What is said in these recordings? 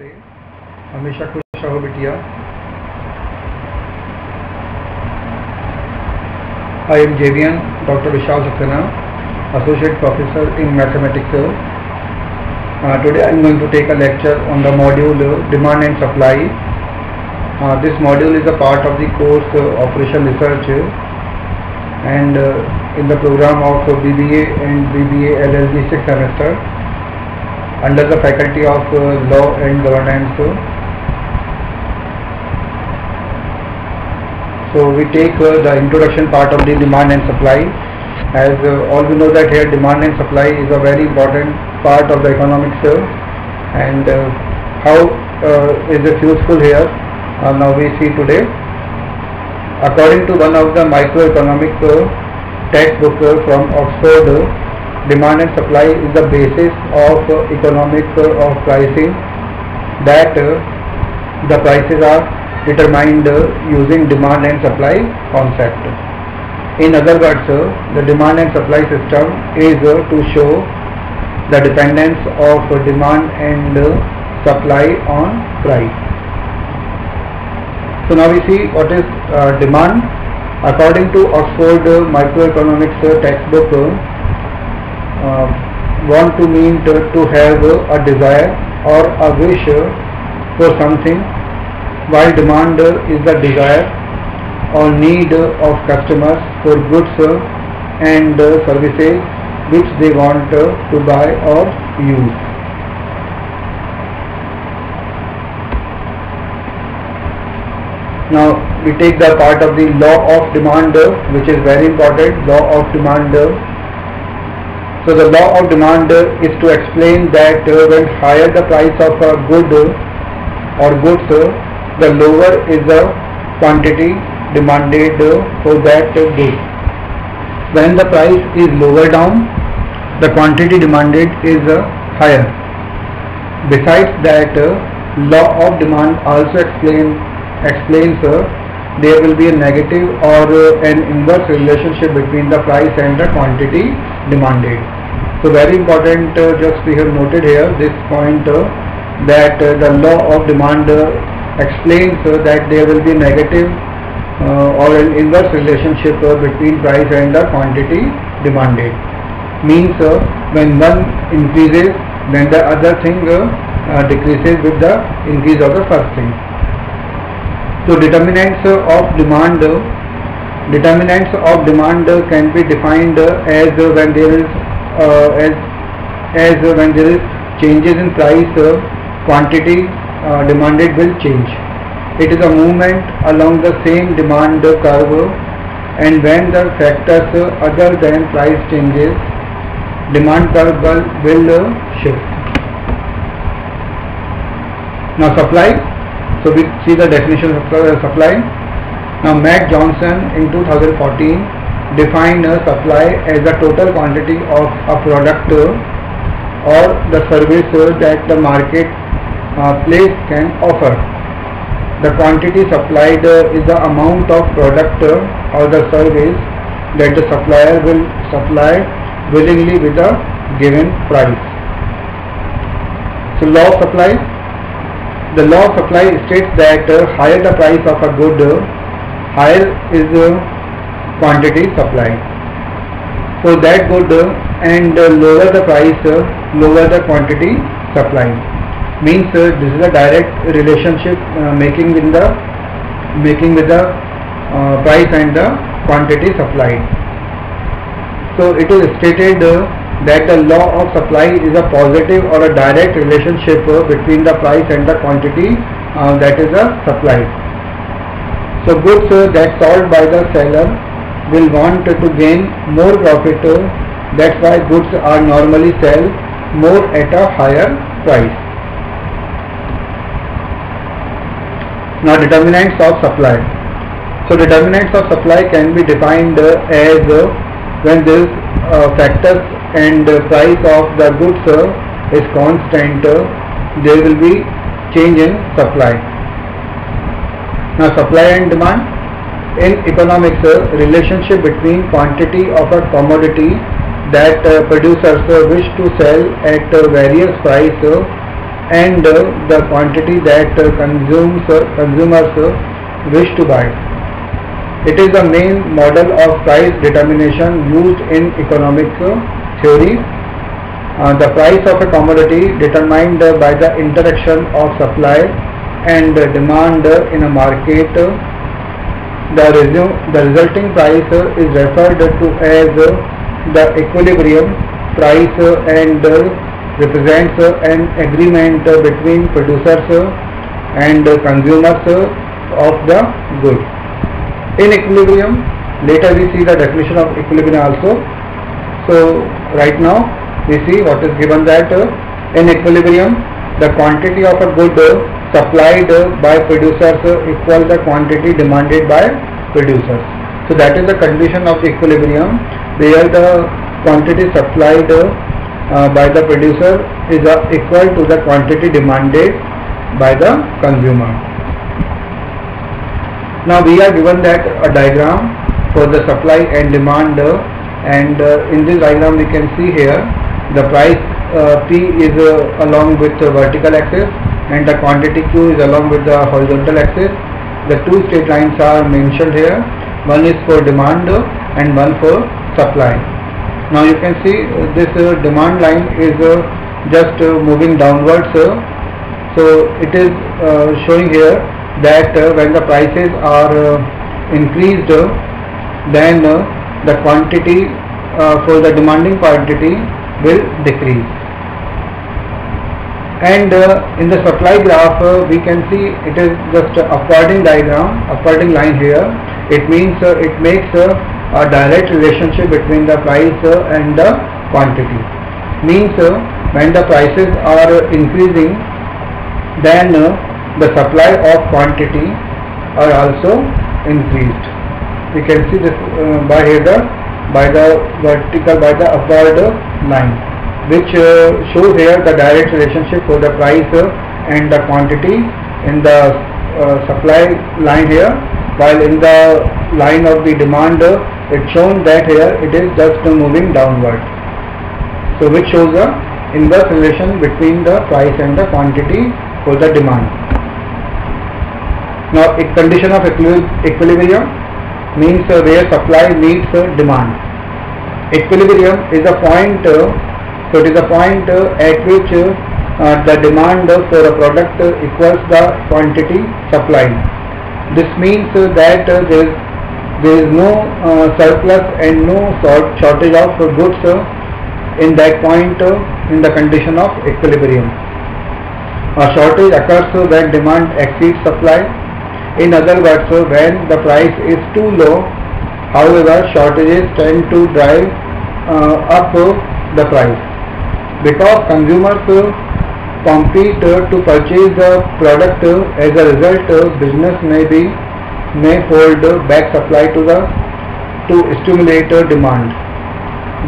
से हमेशा खुश रहो बिटिया। I am JVN Dr. Vishal Saxena, Associate Professor in Mathematics. Today I am going to take a lecture on the module Demand and Supply. This module is a part of the course Operation Research and in the program of BBA and BBA LLB 6th semester under the faculty of Law and Governance. So we take the introduction part of the demand and supply. As all we know that here demand and supply is a very important part of the economics and how is it useful here. Now we see today. According to one of the microeconomic textbook from Oxford, demand and supply is the basis of economic of pricing, that the prices are determined using demand and supply concept. In other words, the demand and supply system is to show the dependence of demand and supply on price. So now we see what is demand. According to Oxford microeconomics textbook, want to mean to have a desire or a wish for something, while demand is the desire or need of customers for goods and services which they want to buy or use. Now we take the part of the law of demand, which is very important. Law of demand. So the law of demand is to explain that when higher the price of a good or goods, the lower is the quantity demanded for that good. When the price is lower down, the quantity demanded is higher. Besides that, law of demand also explains there will be a negative or an inverse relationship between the price and the quantity demanded. So very important, just we have noted here this point, that the law of demand explains that there will be negative or an inverse relationship between price and the quantity demanded. Means when one increases, then the other thing decreases with the increase of the first thing. So determinants of demand can be defined as when there is when there is changes in price, quantity demanded will change. It is a movement along the same demand curve, and when the factors other than price changes, demand curve will shift. Now supply. So we see the definition of supply. Now Matt Johnson in 2014 defined supply as the total quantity of a product or the service that the market place can offer. The quantity supplied is the amount of product or the service that the supplier will supply willingly with a given price. So law of supply. The law of supply states that higher the price of a good, higher is the quantity supplied. So that good and lower the price, lower the quantity supplied. Means this is a direct relationship making with the price and the quantity supplied. So it is stated that the law of supply is a positive or a direct relationship between the price and the quantity that is supplied. So goods that sold by the seller will want to gain more profit. That's why goods are normally sell more at a higher price. Now determinants of supply. So determinants of supply can be defined as when this factors and price of the goods is constant, there will be change in supply. Now supply and demand. In economics, relationship between quantity of a commodity that producers wish to sell at various price and the quantity that consumers wish to buy. It is the main model of price determination used in economic theory. The price of a commodity determined by the interaction of supply and demand in a market. The resulting price is referred to as the equilibrium price and represents an agreement between producers and consumers of the good. In equilibrium, later we see the definition of equilibrium also. So right now we see what is given, that in equilibrium the quantity of a good supplied by producers equals the quantity demanded by producers. So that is the condition of the equilibrium, where the quantity supplied by the producer is equal to the quantity demanded by the consumer. Now we are given that a diagram for the supply and demand, and in this diagram we can see here the price P is along with the vertical axis and the quantity Q is along with the horizontal axis. The two straight lines are mentioned here. One is for demand and one for supply. Now you can see this demand line is just moving downwards. So it is showing here that when the prices are increased, then the quantity for the demanding quantity will decrease. And in the supply graph we can see it is just upwarding diagram, upwarding line here. It means it makes a direct relationship between the price and the quantity. Means when the prices are increasing, then the supply of quantity are also increased. We can see this by the vertical, by the upward line, which shows here the direct relationship for the price and the quantity in the supply line here, while in the line of the demand it's shown that here it is just moving downward. So which shows the inverse relation between the price and the quantity for the demand. Now a condition of equilibrium means where supply meets demand. Equilibrium is a point, so it is a point at which the demand for a product equals the quantity supplied. This means that there is no surplus and no shortage of goods in that point in the condition of equilibrium. A shortage occurs when demand exceeds supply. In other words, when the price is too low, however, shortages tend to drive up the price. Because consumers compete to purchase the product, as a result, business may hold back supply to stimulate demand.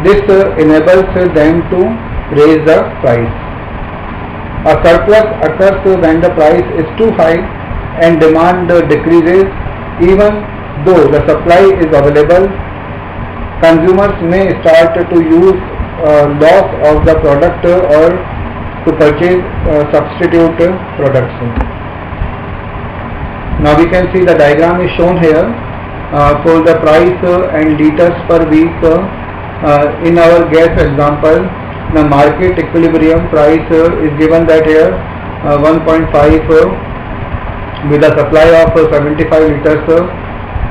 This enables them to raise the price. A surplus occurs when the price is too high and demand decreases. Even though the supply is available, consumers may start to use loss of the product or to purchase substitute products. Now we can see the diagram is shown here for the price and liters per week. In our gas example, the market equilibrium price is given that here 1.5 with a supply of 75 liters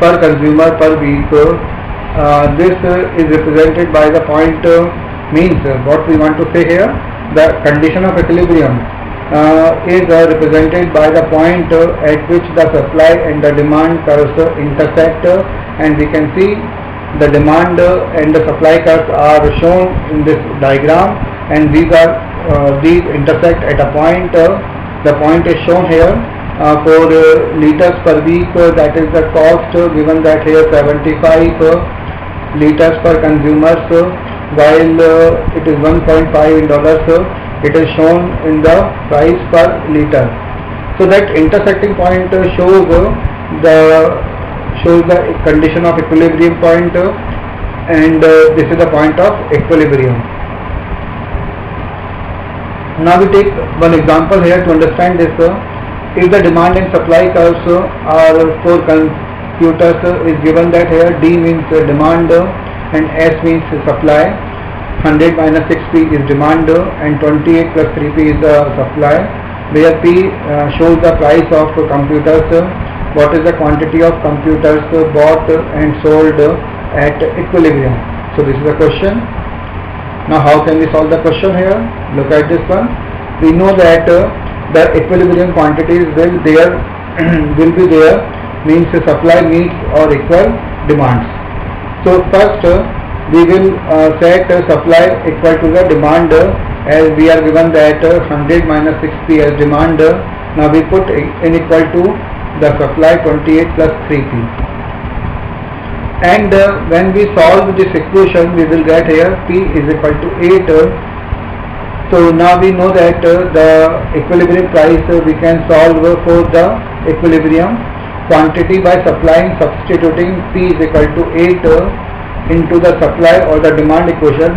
per consumer per week. This is represented by the point, means what we want to say here, the condition of equilibrium is represented by the point at which the supply and the demand curves intersect, and we can see the demand and the supply curves are shown in this diagram, and these intersect at a point. The point is shown here for liters per week, that is the cost given that here 75 liters per consumers, while it is 1.5 in dollars, it is shown in the price per liter. So that intersecting point shows the condition of equilibrium point, and this is the point of equilibrium. Now we take one example here to understand this. If the demand and supply curves are for computers is given that here D means demand and S means supply, 100 minus 6P is demand and 28 plus 3P is the supply, where P shows the price of computers, what is the quantity of computers bought and sold at equilibrium. So this is the question. Now how can we solve the question here? Look at this one. We know that the equilibrium quantities will be there means supply meets or equal demands. So first we will set supply equal to the demand as we are given that 100 minus 6P as demand. Now we put in equal to the supply 28 plus 3P. And when we solve this equation, we will get here P is equal to 8. So now we know that the equilibrium price we can solve for the equilibrium quantity by substituting P is equal to 8 into the supply or the demand equation.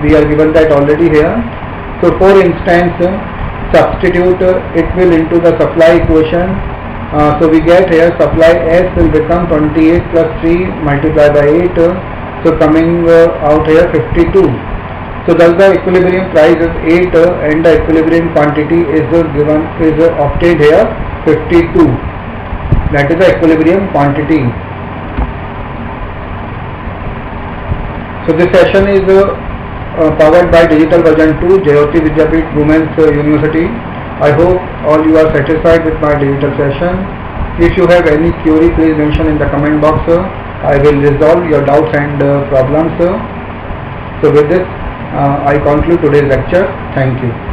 We are given that already here. So for instance, substitute it will into the supply equation. So we get here supply S will become 28 plus 3 multiplied by 8, so coming out here 52. So thus the equilibrium price is 8 and the equilibrium quantity is obtained here 52. That is the equilibrium quantity. So this session is powered by Digital Version 2, Jayoti Vidyapeeth Women's University. I hope all you are satisfied with my digital session. If you have any query, please mention in the comment box. I will resolve your doubts and problems. So with this, I conclude today's lecture. Thank you.